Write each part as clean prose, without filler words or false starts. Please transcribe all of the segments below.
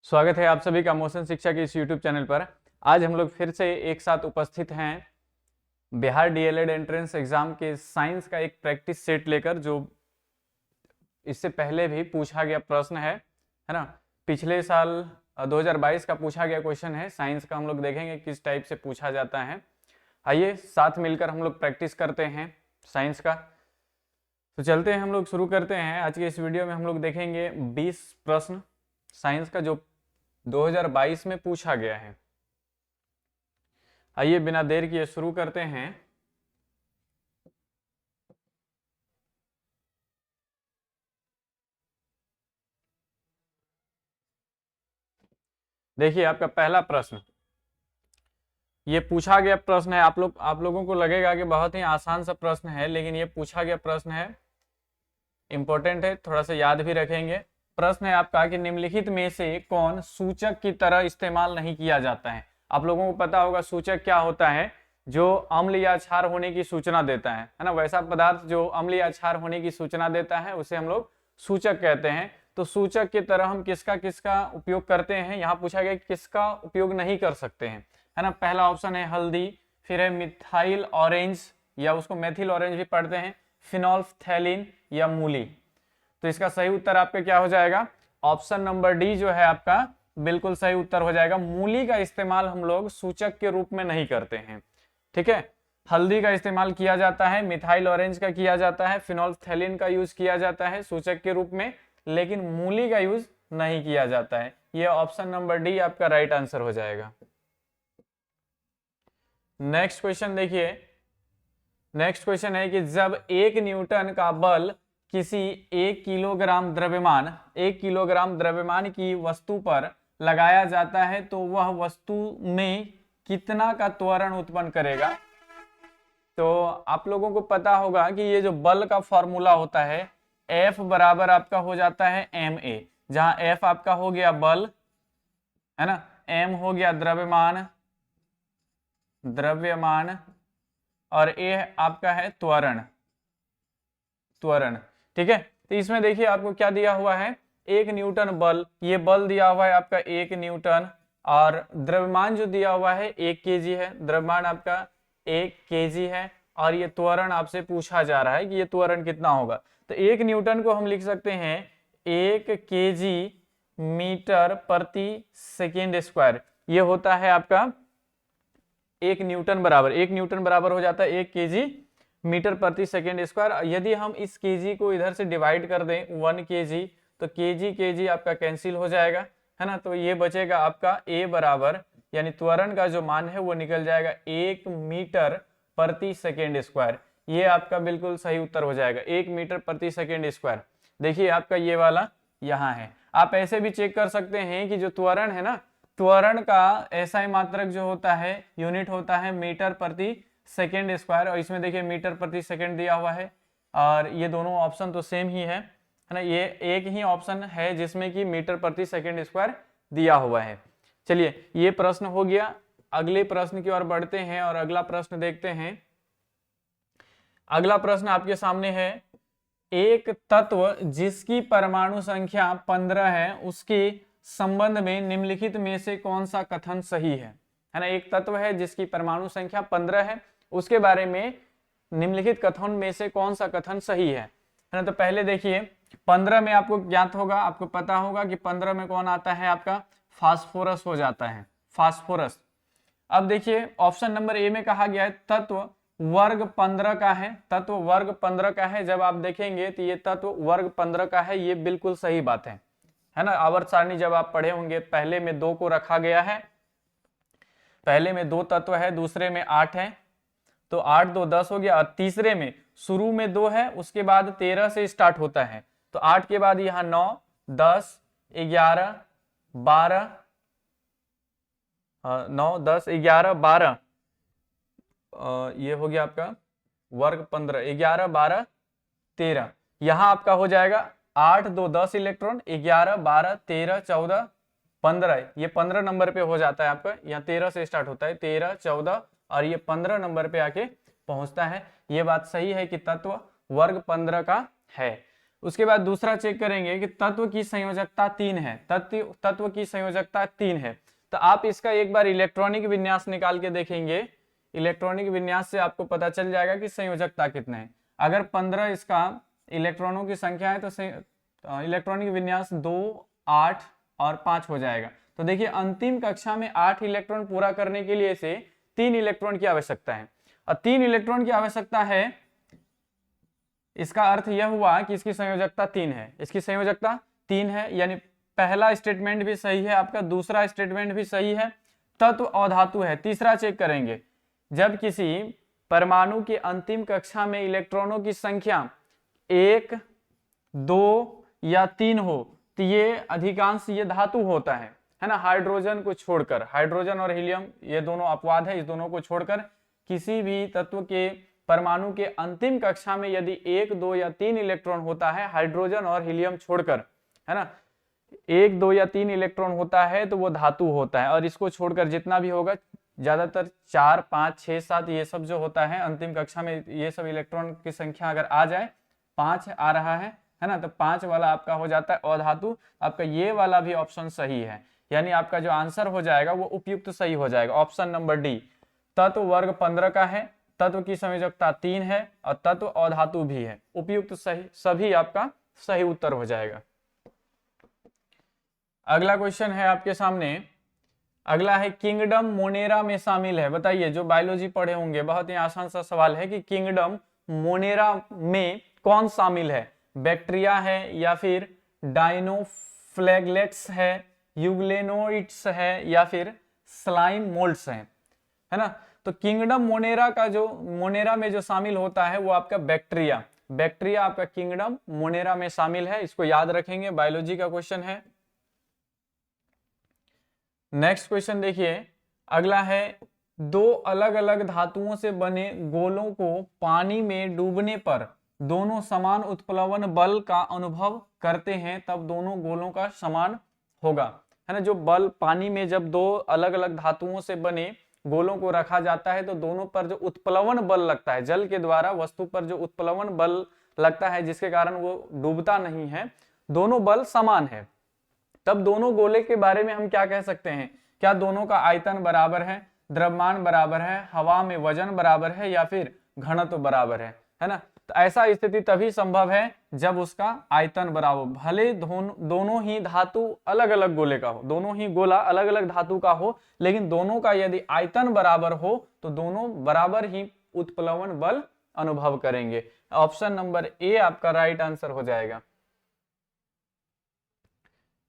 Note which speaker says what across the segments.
Speaker 1: स्वागत है आप सभी का मोशन शिक्षा के इस YouTube चैनल पर। आज हम लोग फिर से एक साथ उपस्थित हैं बिहार डीएलएड एंट्रेंस एग्जाम के साइंस का एक प्रैक्टिस सेट लेकर, जो इससे पहले भी पूछा गया प्रश्न है ना। पिछले साल 2022 का पूछा गया क्वेश्चन है साइंस का। हम लोग देखेंगे किस टाइप से पूछा जाता है। आइए साथ मिलकर हम लोग प्रैक्टिस करते हैं साइंस का। तो चलते हैं, हम लोग शुरू करते हैं। आज के इस वीडियो में हम लोग देखेंगे 20 प्रश्न साइंस का जो 2022 में पूछा गया है। आइए बिना देर किए शुरू करते हैं। देखिए आपका पहला प्रश्न, ये पूछा गया प्रश्न है। आप लोगों को लगेगा कि बहुत ही आसान सा प्रश्न है, लेकिन ये पूछा गया प्रश्न है, इंपॉर्टेंट है, थोड़ा सा याद भी रखेंगे। प्रश्न है आपका कि निम्नलिखित में से कौन सूचक की तरह इस्तेमाल नहीं किया जाता है। आप लोगों को पता होगा सूचक क्या होता है, जो अम्ल या क्षार होने की सूचना देता है ना। वैसा पदार्थ जो अम्ल या क्षार होने की सूचना देता है उसे हम लोग सूचक कहते हैं। तो सूचक की तरह हम किसका किसका उपयोग करते हैं, यहाँ पूछा गया किसका उपयोग नहीं कर सकते हैं, है ना। पहला ऑप्शन है हल्दी, फिर है मिथाइल ऑरेंज या उसको मेथिल ऑरेंज भी पढ़ते हैं, फिनोल्फथैलीन या मूली। तो इसका सही उत्तर आपका क्या हो जाएगा, ऑप्शन नंबर डी जो है आपका बिल्कुल सही उत्तर हो जाएगा। मूली का इस्तेमाल हम लोग सूचक के रूप में नहीं करते हैं, ठीक है। हल्दी का इस्तेमाल किया जाता है, मिथाइल ऑरेंज का किया जाता है, फिनोल्फथैलीन का यूज किया जाता है सूचक के रूप में, लेकिन मूली का यूज नहीं किया जाता है। यह ऑप्शन नंबर डी आपका राइट आंसर हो जाएगा। नेक्स्ट क्वेश्चन देखिए। नेक्स्ट क्वेश्चन है कि जब 1 न्यूटन का बल किसी 1 किलोग्राम द्रव्यमान की वस्तु पर लगाया जाता है तो वह वस्तु में कितना का त्वरण उत्पन्न करेगा। तो आप लोगों को पता होगा कि ये जो बल का फॉर्मूला होता है, F बराबर आपका हो जाता है ma, जहां F आपका हो गया बल, है ना, m हो गया द्रव्यमान और a आपका है त्वरण, ठीक है। तो इसमें देखिए आपको क्या दिया हुआ है, 1 न्यूटन बल, ये बल दिया हुआ है आपका 1 न्यूटन, और द्रव्यमान जो दिया हुआ है 1 केजी है, द्रव्यमान आपका 1 केजी है, और ये त्वरण आपसे पूछा जा रहा है कि ये त्वरण कितना होगा। तो 1 न्यूटन को हम लिख सकते हैं 1 केजी मीटर प्रति सेकेंड स्क्वायर। ये होता है आपका 1 न्यूटन बराबर हो जाता है 1 केजी मीटर प्रति सेकेंड स्क्वायर। यदि हम इस केजी को इधर से डिवाइड कर दें 1 केजी, तो केजी आपका कैंसिल हो जाएगा, है ना। तो ये बचेगा आपका a बराबर, यानी त्वरण का जो मान है वो निकल जाएगा 1 मीटर प्रति सेकेंड स्क्वायर। ये आपका बिल्कुल सही उत्तर हो जाएगा, 1 मीटर प्रति सेकेंड स्क्वायर। देखिए आपका ये वाला यहाँ है। आप ऐसे भी चेक कर सकते हैं कि जो त्वरण है ना, त्वरण का SI मात्रक जो होता है, यूनिट होता है मीटर प्रति सेकेंड स्क्वायर, और इसमें देखिए मीटर प्रति सेकेंड दिया हुआ है, और ये दोनों ऑप्शन तो सेम ही है ना। ये एक ही ऑप्शन है जिसमें कि मीटर प्रति सेकेंड स्क्वायर दिया हुआ है। चलिए ये प्रश्न हो गया। अगले प्रश्न की ओर बढ़ते हैं और अगला प्रश्न देखते हैं। अगला प्रश्न आपके सामने है, एक तत्व जिसकी परमाणु संख्या 15 है उसके संबंध में निम्नलिखित में से कौन सा कथन सही है ना। एक तत्व है जिसकी परमाणु संख्या 15 है, उसके बारे में निम्नलिखित कथन में से कौन सा कथन सही है ना। तो पहले देखिए 15 में आपको ज्ञात होगा, आपको पता होगा कि 15 में कौन आता है, आपका फास्फोरस हो जाता है, फास्फोरस। अब देखिए ऑप्शन नंबर ए में कहा गया है तत्व वर्ग 15 का है, तत्व वर्ग 15 का है। जब आप देखेंगे तो ये तत्व वर्ग 15 का है, ये बिल्कुल सही बात है ना। आवर्त सारणी जब आप पढ़े होंगे, पहले में 2 को रखा गया है, पहले में 2 तत्व है, दूसरे में 8 है, तो 8 2 10 हो गया, और तीसरे में शुरू में 2 है, उसके बाद 13 से स्टार्ट होता है, तो 8 के बाद यहाँ 9 10 11 12, 9 10 11 12, ये हो गया आपका वर्ग 15, 11 12 13, यहाँ आपका हो जाएगा 8 2 10 इलेक्ट्रॉन, 11 12 13 14 15, ये 15 नंबर पे हो जाता है आपका। यहाँ 13 से स्टार्ट होता है, 13 14, और ये 15 नंबर पे आके पहुंचता है। ये बात सही है कि तत्व वर्ग 15 का है। उसके बाद दूसरा चेक करेंगे कि तत्व की संयोजकता 3 है, तत्व की संयोजकता 3 है। तो आप इसका एक बार इलेक्ट्रॉनिक विन्यास निकाल के देखेंगे, इलेक्ट्रॉनिक विन्यास से आपको पता चल जाएगा कि संयोजकता कितना है। अगर 15 इसका इलेक्ट्रॉनों की संख्या है तो इलेक्ट्रॉनिक विन्यास 2, 8 और 5 हो जाएगा। तो देखिए अंतिम कक्षा में 8 इलेक्ट्रॉन पूरा करने के लिए से 3 इलेक्ट्रॉन की आवश्यकता है, और 3 इलेक्ट्रॉन की आवश्यकता है, इसका अर्थ यह हुआ कि इसकी संयोजकता 3 है, इसकी संयोजकता 3 है, यानी पहला स्टेटमेंट भी सही है आपका, दूसरा स्टेटमेंट भी सही है, तत्व अधातु है। तीसरा चेक करेंगे, जब किसी परमाणु की अंतिम कक्षा में इलेक्ट्रॉनों की संख्या 1, 2 या 3 हो तो ये अधिकांश ये धातु होता है ना, हाइड्रोजन को छोड़कर, हाइड्रोजन और हीलियम ये दोनों अपवाद है, इस दोनों को छोड़कर किसी भी तत्व के परमाणु के अंतिम कक्षा में यदि 1, 2 या 3 इलेक्ट्रॉन होता है, हाइड्रोजन और हीलियम छोड़कर, है ना, 1, 2 या 3 इलेक्ट्रॉन होता है तो वो धातु होता है, और इसको छोड़कर जितना भी होगा, ज्यादातर 4, 5, 6, 7 ये सब जो होता है अंतिम कक्षा में, ये सब इलेक्ट्रॉन की संख्या अगर आ जाए, 5 आ रहा है ना, तो 5 वाला आपका हो जाता है अधातु। आपका ये वाला भी ऑप्शन सही है, यानी आपका जो आंसर हो जाएगा वो उपयुक्त सही हो जाएगा, ऑप्शन नंबर डी। तत्व वर्ग 15 का है, तत्व की संयोजकता 3 है और तत्व अधातु भी है, उपयुक्त सही सभी आपका सही उत्तर हो जाएगा। अगला क्वेश्चन है आपके सामने, अगला है किंगडम मोनेरा में शामिल है। बताइए, जो बायोलॉजी पढ़े होंगे, बहुत ही आसान सा सवाल है कि किंगडम मोनेरा में कौन शामिल है, बैक्टीरिया है या फिर डाइनोफ्लैगलेट्स है, यूग्लेनोइड्स है या फिर स्लाइम मोल्ड्स है ना। तो किंगडम मोनेरा का जो मोनेरा में जो शामिल होता है वो आपका बैक्टीरिया, बैक्टीरिया आपका किंगडम मोनेरा में शामिल है, इसको याद रखेंगे, बायोलॉजी का क्वेश्चन है। नेक्स्ट क्वेश्चन देखिए, अगला है, दो अलग अलग धातुओं से बने गोलों को पानी में डूबने पर दोनों समान उत्प्लवन बल का अनुभव करते हैं, तब दोनों गोलों का समान होगा, है ना। जो बल पानी में जब दो अलग अलग धातुओं से बने गोलों को रखा जाता है तो दोनों पर जो उत्प्लवन बल लगता है, जल के द्वारा वस्तु पर जो उत्प्लवन बल लगता है जिसके कारण वो डूबता नहीं है, दोनों बल समान है, तब दोनों गोले के बारे में हम क्या कह सकते हैं, क्या दोनों का आयतन बराबर है, द्रव्यमान बराबर है, हवा में वजन बराबर है या फिर घनत्व बराबर है ना। तो ऐसा स्थिति तभी संभव है जब उसका आयतन बराबर, भले दोनों ही धातु अलग अलग गोले का हो, दोनों ही गोला अलग अलग धातु का हो, लेकिन दोनों का यदि आयतन बराबर हो तो दोनों बराबर ही उत्प्लवन बल अनुभव करेंगे। ऑप्शन नंबर ए आपका राइट आंसर हो जाएगा।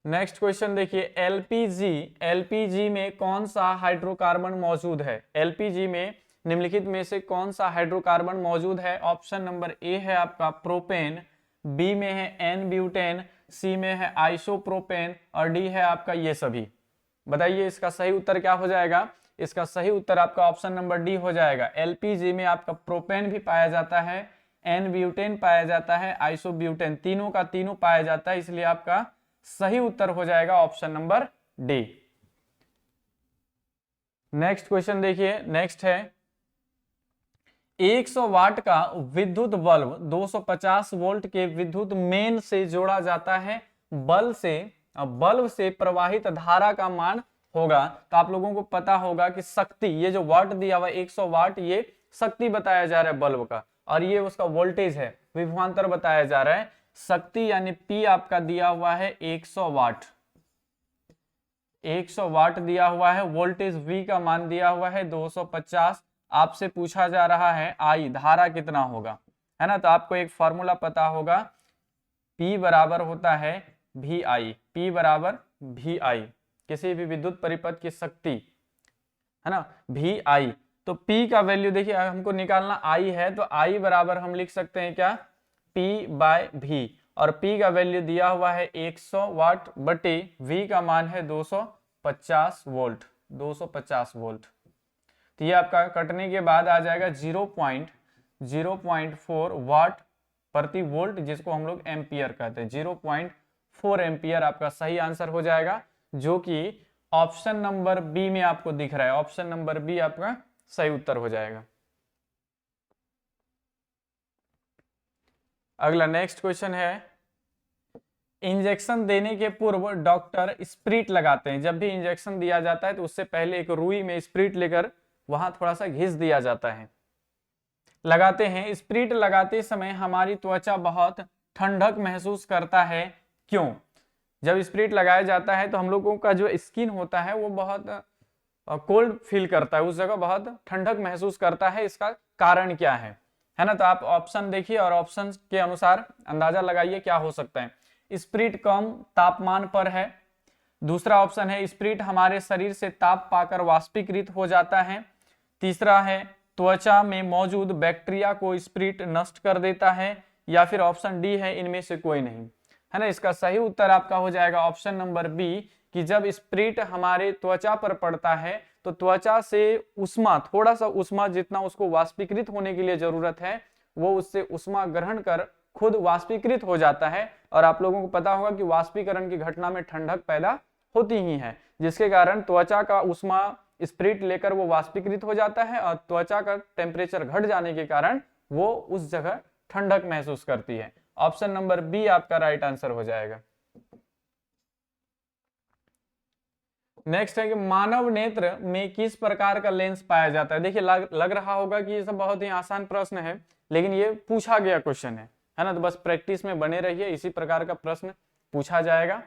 Speaker 1: नेक्स्ट क्वेश्चन देखिए, एलपीजी, एलपीजी में कौन सा हाइड्रोकार्बन मौजूद है, एलपीजी में निम्नलिखित में से कौन सा हाइड्रोकार्बन मौजूद है। ऑप्शन नंबर ए है आपका प्रोपेन, बी में है एन ब्यूटेन, सी में है आइसोप्रोपेन और डी है आपका ये सभी। बताइए इसका सही उत्तर क्या हो जाएगा। इसका सही उत्तर आपका ऑप्शन नंबर डी हो जाएगा। एलपीजी में आपका प्रोपेन भी पाया जाता है, एन ब्यूटेन पाया जाता है, आइसोब्यूटेन, तीनों का तीनों पाया जाता है, इसलिए आपका सही उत्तर हो जाएगा option number D. Next question देखिए, नेक्स्ट है, 100 वाट का विद्युत बल्ब 250 वोल्ट के विद्युत मेन से जोड़ा जाता है, बल्ब से प्रवाहित धारा का मान होगा। तो आप लोगों को पता होगा कि शक्ति, ये जो वाट दिया हुआ 100 वाट, ये शक्ति बताया जा रहा है बल्ब का, और ये उसका वोल्टेज है, विभवांतर बताया जा रहा है। शक्ति यानी P आपका दिया हुआ है 100 वाट, 100 वाट दिया हुआ है, वोल्टेज V का मान दिया हुआ है 250। आपसे पूछा जा रहा है I, धारा कितना होगा, है ना। तो आपको एक फॉर्मूला पता होगा, P बराबर होता है VI, P बराबर VI, किसी भी विद्युत परिपथ की शक्ति, है ना, VI। तो P का वैल्यू देखिए हमको निकालना I है, तो I बराबर हम लिख सकते हैं क्या, P बाय V, और P का वैल्यू दिया हुआ है 100 वाट बटे V का मान है 250 वोल्ट, 250 वोल्ट। तो ये आपका कटने के बाद आ जाएगा 0.4 वाट प्रति वोल्ट, जिसको हम लोग एम्पियर कहते हैं, 0.4 एम्पियर आपका सही आंसर हो जाएगा, जो कि ऑप्शन नंबर बी में आपको दिख रहा है। ऑप्शन नंबर बी आपका सही उत्तर हो जाएगा। अगला नेक्स्ट क्वेश्चन है, इंजेक्शन देने के पूर्व डॉक्टर स्प्रिट लगाते हैं। जब भी इंजेक्शन दिया जाता है तो उससे पहले एक रुई में स्प्रिट लेकर वहां थोड़ा सा घिस दिया जाता है, लगाते हैं। स्प्रिट लगाते समय हमारी त्वचा बहुत ठंडक महसूस करता है। क्यों? जब स्प्रिट लगाया जाता है तो हम लोगों का जो स्किन होता है वो बहुत कोल्ड फील करता है, उस जगह बहुत ठंडक महसूस करता है। इसका कारण क्या है ना? तो आप ऑप्शन देखिए और ऑप्शन के अनुसार अंदाजा लगाइए क्या हो सकता है। स्प्रिट कम तापमान पर है। दूसरा ऑप्शन है स्प्रिट हमारे शरीर से ताप पाकर वाष्पीकृत हो जाता है। तीसरा है त्वचा में मौजूद बैक्टीरिया को स्प्रिट नष्ट कर देता है। या फिर ऑप्शन डी है इनमें से कोई नहीं, है ना? इसका सही उत्तर आपका हो जाएगा ऑप्शन नंबर बी, कि जब स्प्रिट हमारे त्वचा पर पड़ता है तो त्वचा से उष्मा, थोड़ा सा उष्मा जितना उसको वाष्पीकृत होने के लिए जरूरत है, वो उससे उष्मा ग्रहण कर खुद वाष्पीकृत हो जाता है। और आप लोगों को पता होगा कि वाष्पीकरण की घटना में ठंडक पैदा होती ही है, जिसके कारण त्वचा का उष्मा स्प्रिट लेकर वो वाष्पीकृत हो जाता है और त्वचा का टेम्परेचर घट जाने के कारण वो उस जगह ठंडक महसूस करती है। ऑप्शन नंबर बी आपका राइट आंसर हो जाएगा। नेक्स्ट है कि मानव नेत्र में किस प्रकार का लेंस पाया जाता है। देखिए लग रहा होगा कि ये सब बहुत ही आसान प्रश्न है, लेकिन ये पूछा गया क्वेश्चन है ना? तो बस प्रैक्टिस में बने रहिए, इसी प्रकार का प्रश्न पूछा जाएगा।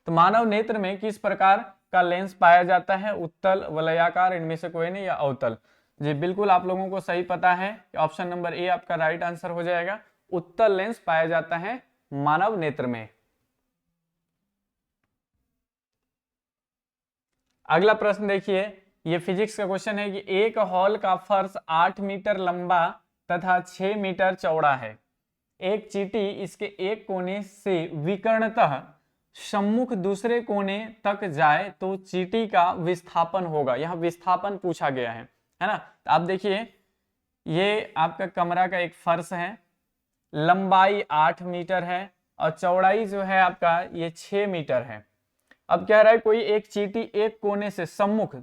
Speaker 1: तो मानव नेत्र में किस प्रकार का लेंस पाया जाता है? उत्तल, वलयाकार, इनमें से कोई नहीं, या अवतल? जी बिल्कुल आप लोगों को सही पता है, ऑप्शन नंबर ए आपका राइट आंसर हो जाएगा। उत्तल लेंस पाया जाता है मानव नेत्र में। अगला प्रश्न देखिए, ये फिजिक्स का क्वेश्चन है कि एक हॉल का फर्श 8 मीटर लंबा तथा 6 मीटर चौड़ा है। एक चींटी इसके एक कोने से विकर्णतः सम्मुख दूसरे कोने तक जाए तो चींटी का विस्थापन होगा। यहाँ विस्थापन पूछा गया है ना? तो आप देखिए, ये आपका कमरा का एक फर्श है, लंबाई 8 मीटर है और चौड़ाई जो है आपका ये 6 मीटर है। अब कह रहा है कोई एक चींटी एक कोने से सम्मुख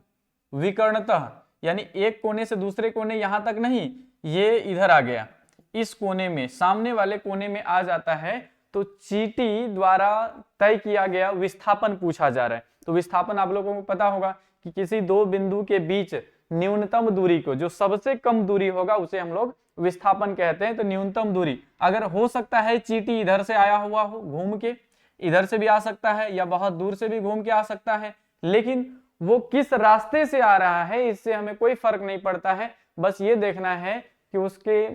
Speaker 1: विकर्णतः, यानी एक कोने से दूसरे कोने, यहां तक नहीं, ये इधर आ गया, इस कोने में, सामने वाले कोने में आ जाता है, तो चींटी द्वारा तय किया गया विस्थापन पूछा जा रहा है। तो विस्थापन आप लोगों को पता होगा कि किसी दो बिंदु के बीच न्यूनतम दूरी को, जो सबसे कम दूरी होगा उसे हम लोग विस्थापन कहते हैं। तो न्यूनतम दूरी, अगर हो सकता है चींटी इधर से आया हुआ हो घूम के, इधर से भी आ सकता है या बहुत दूर से भी घूम के आ सकता है, लेकिन वो किस रास्ते से आ रहा है इससे हमें कोई फर्क नहीं पड़ता है। बस ये देखना है कि उसके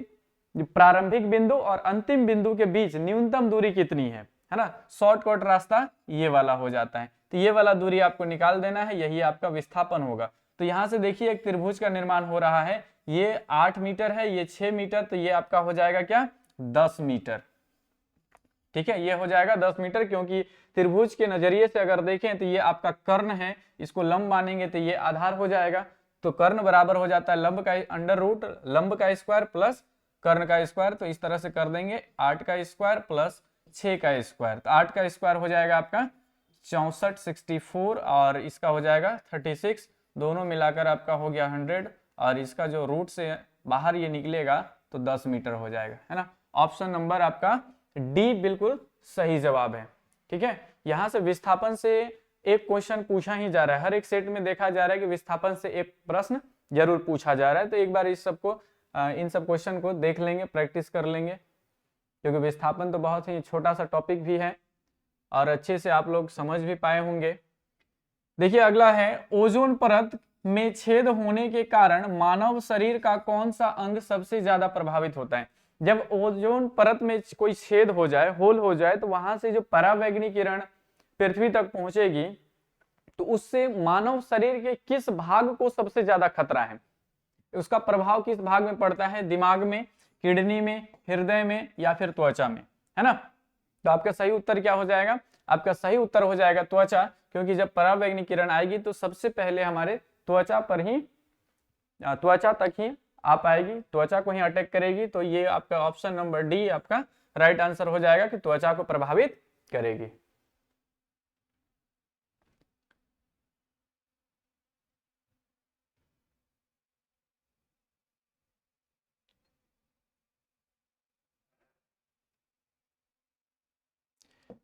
Speaker 1: प्रारंभिक बिंदु और अंतिम बिंदु के बीच न्यूनतम दूरी कितनी है ना? शॉर्टकट रास्ता ये वाला हो जाता है। तो ये वाला दूरी आपको निकाल देना है, यही आपका विस्थापन होगा। तो यहां से देखिए एक त्रिभुज का निर्माण हो रहा है, ये 8 मीटर है, ये 6 मीटर, तो ये आपका हो जाएगा क्या? 10 मीटर। ठीक है, ये हो जाएगा 10 मीटर, क्योंकि त्रिभुज के नजरिए से अगर देखें तो ये आपका कर्ण है, इसको लंब मानेंगे तो ये आधार हो जाएगा। तो कर्ण बराबर हो जाता है लंब का अंडर रूट लंब का स्क्वायर प्लस कर्ण का स्क्वायर। तो इस तरह से कर देंगे 8 का स्क्वायर प्लस 6 का स्क्वायर। तो 8 का स्क्वायर हो जाएगा आपका 64 64 और इसका हो जाएगा 36, दोनों मिलाकर आपका हो गया 100 और इसका जो रूट से बाहर ये निकलेगा तो 10 मीटर हो जाएगा, है ना? ऑप्शन नंबर आपका डी बिल्कुल सही जवाब है। ठीक है, यहां से विस्थापन से एक क्वेश्चन पूछा ही जा रहा है, हर एक सेट में देखा जा रहा है कि विस्थापन से एक प्रश्न जरूर पूछा जा रहा है। तो एक बार इस सबको इन सब क्वेश्चन को देख लेंगे, प्रैक्टिस कर लेंगे, क्योंकि विस्थापन तो बहुत ही छोटा सा टॉपिक भी है और अच्छे से आप लोग समझ भी पाए होंगे। देखिए अगला है, ओजोन परत में छेद होने के कारण मानव शरीर का कौन सा अंग सबसे ज्यादा प्रभावित होता है? जब ओजोन परत में कोई छेद हो जाए, होल हो जाए, तो वहां से जो परावैंगनी किरण पृथ्वी तक पहुंचेगी, तो उससे मानव शरीर के किस भाग को सबसे ज्यादा खतरा है? उसका प्रभाव किस भाग में पड़ता है? दिमाग में, किडनी में, हृदय में, या फिर त्वचा में, है ना? तो आपका सही उत्तर क्या हो जाएगा? आपका सही उत्तर हो जाएगा त्वचा, क्योंकि जब परावैंगनी किरण आएगी तो सबसे पहले हमारे त्वचा पर ही, त्वचा तक ही आ पाएगी, त्वचा को ही अटैक करेगी। तो ये आपका ऑप्शन नंबर डी आपका राइट आंसर हो जाएगा कि त्वचा को प्रभावित करेगी।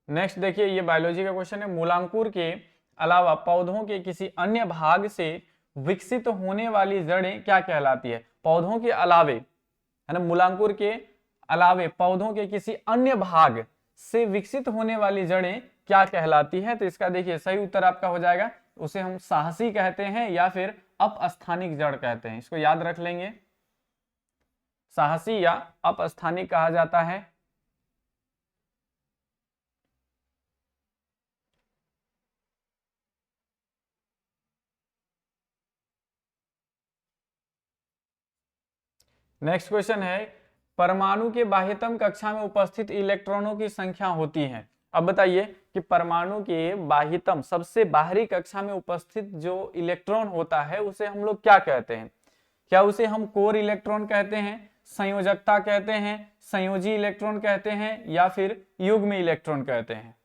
Speaker 1: नेक्स्ट देखिए, ये बायोलॉजी का क्वेश्चन है। मूलांकुर के अलावा पौधों के किसी अन्य भाग से विकसित होने वाली जड़ें क्या कहलाती है? पौधों के अलावे, है ना, मूलांकुर के अलावे पौधों के किसी अन्य भाग से विकसित होने वाली जड़ें क्या कहलाती है? तो इसका देखिए सही उत्तर आपका हो जाएगा, उसे हम साहसी कहते हैं या फिर अपस्थानिक जड़ कहते हैं। इसको याद रख लेंगे, साहसी या अपस्थानिक कहा जाता है। नेक्स्ट क्वेश्चन है, परमाणु के बाह्यतम कक्षा में उपस्थित इलेक्ट्रॉनों की संख्या होती है। अब बताइए कि परमाणु के बाह्यतम, सबसे बाहरी कक्षा में उपस्थित जो इलेक्ट्रॉन होता है उसे हम लोग क्या कहते हैं? क्या उसे हम कोर इलेक्ट्रॉन कहते हैं, संयोजकता कहते हैं, संयोजी इलेक्ट्रॉन कहते हैं, या फिर युग्म इलेक्ट्रॉन कहते हैं?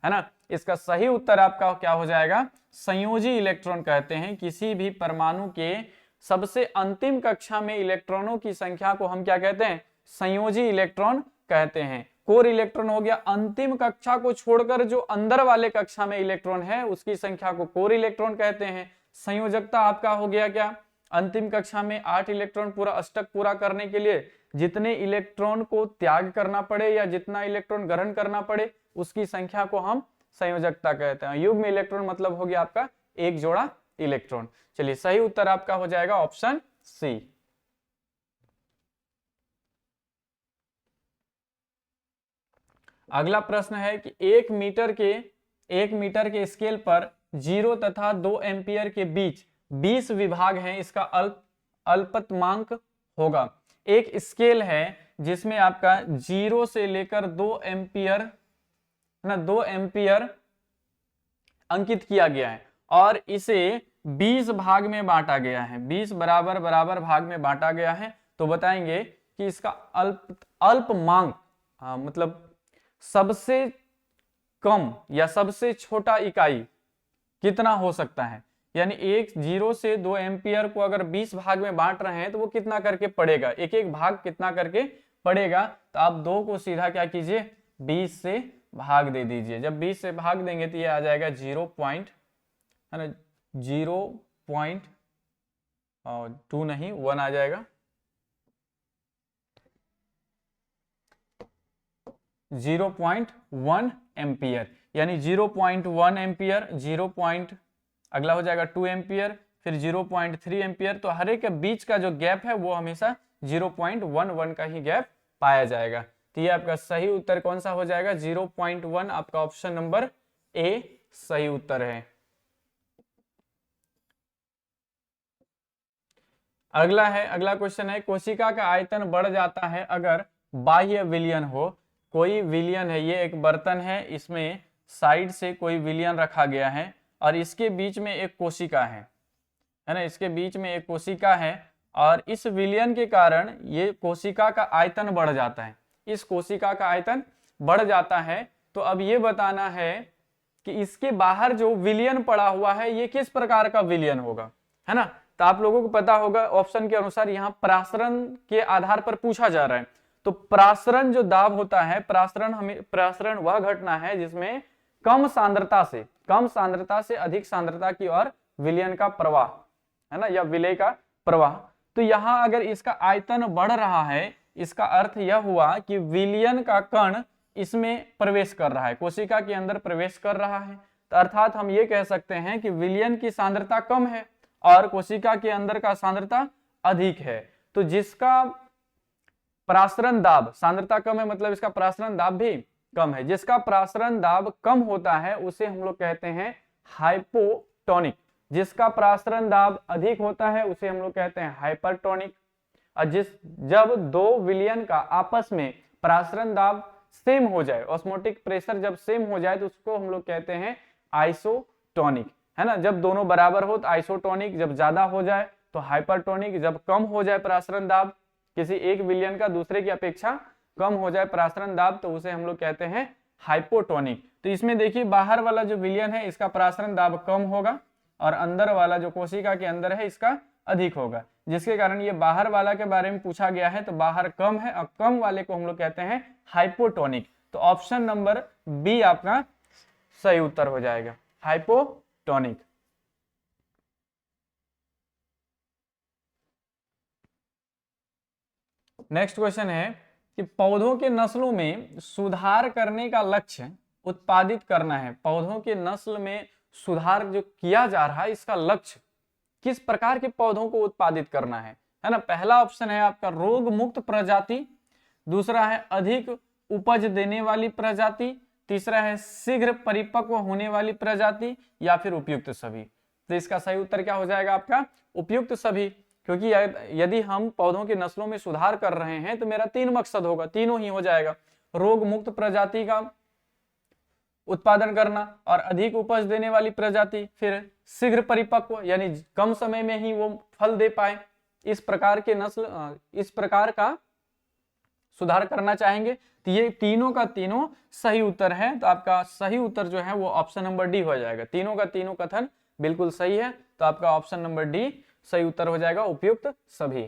Speaker 1: है ना, इसका सही उत्तर आपका क्या हो जाएगा? संयोजी इलेक्ट्रॉन कहते हैं। किसी भी परमाणु के सबसे अंतिम कक्षा में इलेक्ट्रॉनों की संख्या को हम क्या कहते हैं? संयोजी इलेक्ट्रॉन कहते हैं। कोर इलेक्ट्रॉन हो गया अंतिम कक्षा को छोड़कर जो अंदर वाले कक्षा में इलेक्ट्रॉन है उसकी संख्या को कोर इलेक्ट्रॉन कहते हैं। संयोजकता आपका हो गया क्या? अंतिम कक्षा में 8 इलेक्ट्रॉन पूरा अष्टक पूरा करने के लिए जितने इलेक्ट्रॉन को त्याग करना पड़े या जितना इलेक्ट्रॉन ग्रहण करना पड़े उसकी संख्या को हम संयोजकता कहते हैं। युग्म इलेक्ट्रॉन मतलब हो गया आपका एक जोड़ा इलेक्ट्रॉन। चलिए सही उत्तर आपका हो जाएगा ऑप्शन सी। अगला प्रश्न है कि 1 मीटर के स्केल पर 0 तथा 2 एम्पियर के बीच 20 विभाग हैं, इसका अल्पतमांक होगा। एक स्केल है जिसमें आपका 0 से लेकर 2 एम्पियर, है ना, 2 एम्पियर अंकित किया गया है और इसे 20 भाग में बांटा गया है, 20 बराबर बराबर भाग में बांटा गया है। तो बताएंगे कि इसका अल्पमांक, मतलब सबसे कम या सबसे छोटा इकाई कितना हो सकता है? यानी 0 से 2 एम्पियर को अगर 20 भाग में बांट रहे हैं तो वो कितना करके पड़ेगा, एक एक भाग कितना करके पड़ेगा? तो आप 2 को सीधा क्या कीजिए, 20 से भाग दे दीजिए। जब 20 से भाग देंगे तो ये आ जाएगा 0.2 नहीं 1 आ जाएगा, 0.1 एम्पियर। यानी 0.1 एम्पियर, अगला हो जाएगा 2 एम्पियर, फिर 0.3 एम्पियर। तो हर एक के बीच का जो गैप है वो हमेशा 0.11 का ही गैप पाया जाएगा। तो ये आपका सही उत्तर कौन सा हो जाएगा? 0.1। आपका ऑप्शन नंबर ए सही उत्तर है। अगला क्वेश्चन है, कोशिका का आयतन बढ़ जाता है अगर बाह्य विलयन हो। कोई विलयन है, ये एक बर्तन है, इसमें साइड से कोई विलयन रखा गया है और इसके बीच में एक कोशिका है ना, इसके बीच में एक कोशिका है और इस विलयन के कारण ये कोशिका का आयतन बढ़ जाता है। इस कोशिका का आयतन बढ़ जाता है। तो अब ये बताना है कि इसके बाहर जो विलयन पड़ा हुआ है ये किस प्रकार का विलयन होगा, है ना। तो आप लोगों को पता होगा ऑप्शन के अनुसार यहाँ प्रासरण के आधार पर पूछा जा रहा है। तो प्रासरण जो दाब होता है, प्रासरण वह घटना है जिसमें कम सांद्रता से अधिक सांद्रता की ओर विलयन का प्रवाह, है ना, या विलय का प्रवाह। तो यहाँ अगर इसका आयतन बढ़ रहा है, इसका अर्थ यह हुआ कि विलयन का कण इसमें प्रवेश कर रहा है, कोशिका के अंदर प्रवेश कर रहा है। तो अर्थात हम ये कह सकते हैं कि विलयन की सांद्रता कम है और कोशिका के अंदर का सांद्रता अधिक है। तो जिसका प्रासरण दाब, सांद्रता कम है मतलब इसका प्रासरण दाब भी कम है। जिसका प्रासरण दाब कम होता है उसे हम लोग कहते हैं हाइपोटोनिक। जिसका प्रासरण दाब अधिक होता है उसे हम लोग कहते हैं हाइपरटोनिक। और जब दो विलयन का आपस में प्रासरण दाब सेम हो जाए, ऑस्मोटिक प्रेशर जब सेम हो जाए तो उसको हम लोग कहते हैं आइसोटोनिक, है ना। जब दोनों बराबर हो तो आइसोटोनिक, जब ज्यादा हो जाए तो हाइपरटोनिक, जब कम हो जाए प्रासरण दाब किसी एक विलयन का दूसरे की अपेक्षा कम हो जाए प्रासरण दाब तो उसे हम लोग कहते हैं हाइपोटोनिक। तो इसमें देखिए बाहर वाला जो विलयन है इसका प्रासरण दाब कम होगा और अंदर वाला जो कोशिका के अंदर है इसका अधिक होगा, जिसके कारण ये बाहर वाला के बारे में पूछा गया है तो बाहर कम है और कम वाले को हम लोग कहते हैं हाइपोटोनिक। तो ऑप्शन नंबर बी आपका सही उत्तर हो जाएगा, हाइपोटोनिक। नेक्स्ट क्वेश्चन है कि पौधों के नस्लों में सुधार करने का लक्ष्य उत्पादित करना है। पौधों के नस्ल में सुधार जो किया जा रहा है, इसका लक्ष्य किस प्रकार के पौधों को उत्पादित करना है ना। पहला ऑप्शन है आपका रोग मुक्त प्रजाति, दूसरा है अधिक उपज देने वाली प्रजाति, तीसरा है शीघ्र परिपक्व होने वाली प्रजाति, या फिर उपयुक्त सभी। तो इसका सही उत्तर क्या हो जाएगा आपका, उपयुक्त सभी। क्योंकि यदि हम पौधों की नस्लों में सुधार कर रहे हैं तो मेरा तीन मकसद होगा, तीनों ही हो जाएगा। रोग मुक्त प्रजाति का उत्पादन करना, और अधिक उपज देने वाली प्रजाति, फिर शीघ्र परिपक्व यानी कम समय में ही वो फल दे पाए, इस प्रकार के नस्ल, इस प्रकार का सुधार करना चाहेंगे। तो ये तीनों का तीनों सही उत्तर है। तो आपका सही उत्तर जो है वो ऑप्शन नंबर डी हो जाएगा। तीनों का तीनों कथन बिल्कुल सही है, तो आपका ऑप्शन नंबर डी सही उत्तर हो जाएगा, उपयुक्त सभी।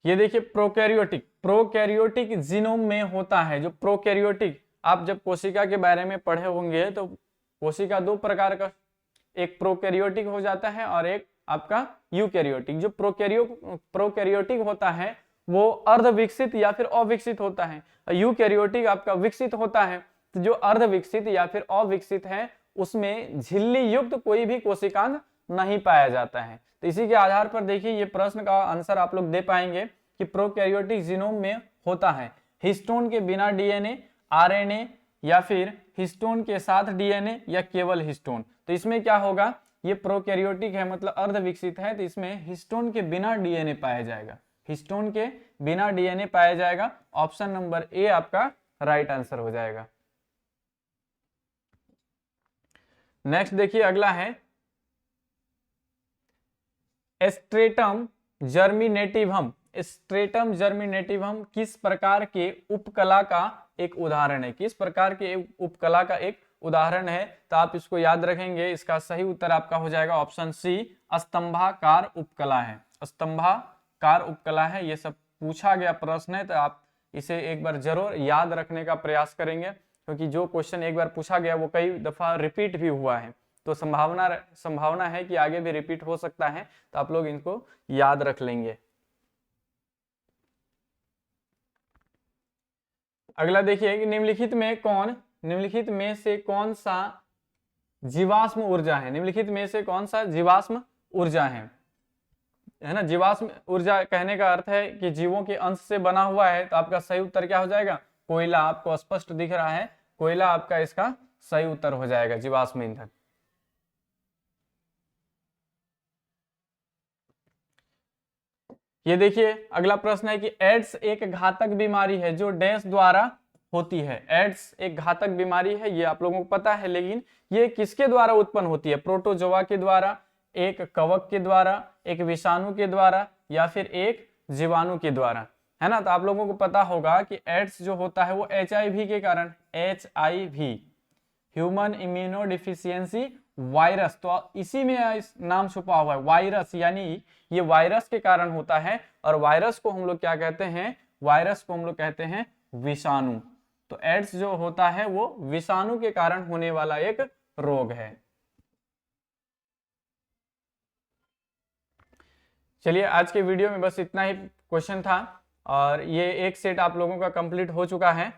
Speaker 1: ये देखिए प्रोकैरियोटिक जीनोम में होता है। जो प्रोकैरियोटिक, आप जब कोशिका के बारे में पढ़े होंगे तो कोशिका दो प्रकार का, एक प्रोकैरियोटिक हो जाता है और एक आपका यूकैरियोटिक। जो प्रोकैरियोटिक होता है वो अर्ध विकसित या फिर अविकसित होता है, यूकैरियोटिक आपका विकसित होता है। तो जो अर्ध विकसित या फिर अविकसित है उसमें झिल्ली युक्त कोई भी कोशिकांग नहीं पाया जाता है। तो इसी के आधार पर देखिए ये प्रश्न का आंसर आप लोग दे पाएंगे कि प्रोकैरियोटिक जीनोम में होता है हिस्टोन के बिना डीएनए, आरएनए, या फिर हिस्टोन के साथ डीएनए, या केवल हिस्टोन। तो इसमें क्या होगा, ये प्रोकैरियोटिक है मतलब अर्ध विकसित है, तो इसमें हिस्टोन के बिना डीएनए पाया जाएगा, हिस्टोन के बिना डीएनए पाया जाएगा। ऑप्शन नंबर ए आपका राइट आंसर हो जाएगा। नेक्स्ट देखिए अगला है स्ट्रेटम जर्मिनेटिवम। स्ट्रेटम जर्मिनेटिवम किस प्रकार के उपकला का एक उदाहरण है, किस प्रकार के उपकला का एक उदाहरण है। तो आप इसको याद रखेंगे, इसका सही उत्तर आपका हो जाएगा ऑप्शन सी, स्तंभाकार उपकला है। स्तंभाकार उपकला है, ये सब पूछा गया प्रश्न है, तो आप इसे एक बार जरूर याद रखने का प्रयास करेंगे, क्योंकि जो क्वेश्चन एक बार पूछा गया वो कई दफा रिपीट भी हुआ है, तो संभावना है कि आगे भी रिपीट हो सकता है। तो आप लोग इनको याद रख लेंगे। अगला देखिए कि निम्नलिखित में से कौन सा जीवाश्म ऊर्जा है। निम्नलिखित में से कौन सा जीवाश्म ऊर्जा है ना। जीवाश्म ऊर्जा कहने का अर्थ है कि जीवों के अंश से बना हुआ है। तो आपका सही उत्तर क्या हो जाएगा, कोयला। आपको स्पष्ट दिख रहा है, कोयला आपका इसका सही उत्तर हो जाएगा, जीवाश्म ईंधन। ये देखिए अगला प्रश्न है कि एड्स एक घातक बीमारी है जो डैश द्वारा होती है। एड्स एक घातक बीमारी है, ये आप लोगों को पता है, लेकिन ये किसके द्वारा उत्पन्न होती है, प्रोटोजोआ के द्वारा, एक कवक के द्वारा, एक विषाणु के द्वारा, या फिर एक जीवाणु के द्वारा, है ना। तो आप लोगों को पता होगा कि एड्स जो होता है वो HIV के कारण, HIV ह्यूमन इम्यूनोडिफिशियेंसी वायरस, तो इसी में नाम छुपा हुआ है वायरस, यानी ये वायरस के कारण होता है। और वायरस को हम लोग क्या कहते हैं, वायरस को हम लोग कहते हैं विषाणु। तो एड्स जो होता है वो विषाणु के कारण होने वाला एक रोग है। चलिए आज के वीडियो में बस इतना ही क्वेश्चन था, और ये एक सेट आप लोगों का कंप्लीट हो चुका है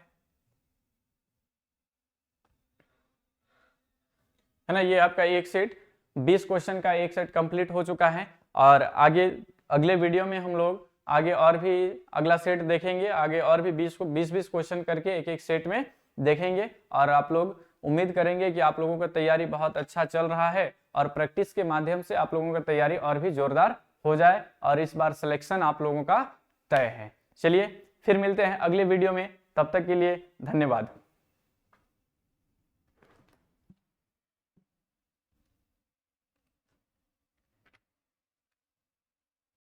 Speaker 1: ना। ये आपका एक सेट 20 क्वेश्चन का एक सेट कंप्लीट हो चुका है, और आगे अगले वीडियो में हम लोग आगे और भी अगला सेट देखेंगे। आगे और भी 20 क्वेश्चन करके एक एक सेट में देखेंगे, और आप लोग उम्मीद करेंगे कि आप लोगों का तैयारी बहुत अच्छा चल रहा है, और प्रैक्टिस के माध्यम से आप लोगों का तैयारी और भी जोरदार हो जाए, और इस बार सिलेक्शन आप लोगों का तय है। चलिए फिर मिलते हैं अगले वीडियो में, तब तक के लिए धन्यवाद।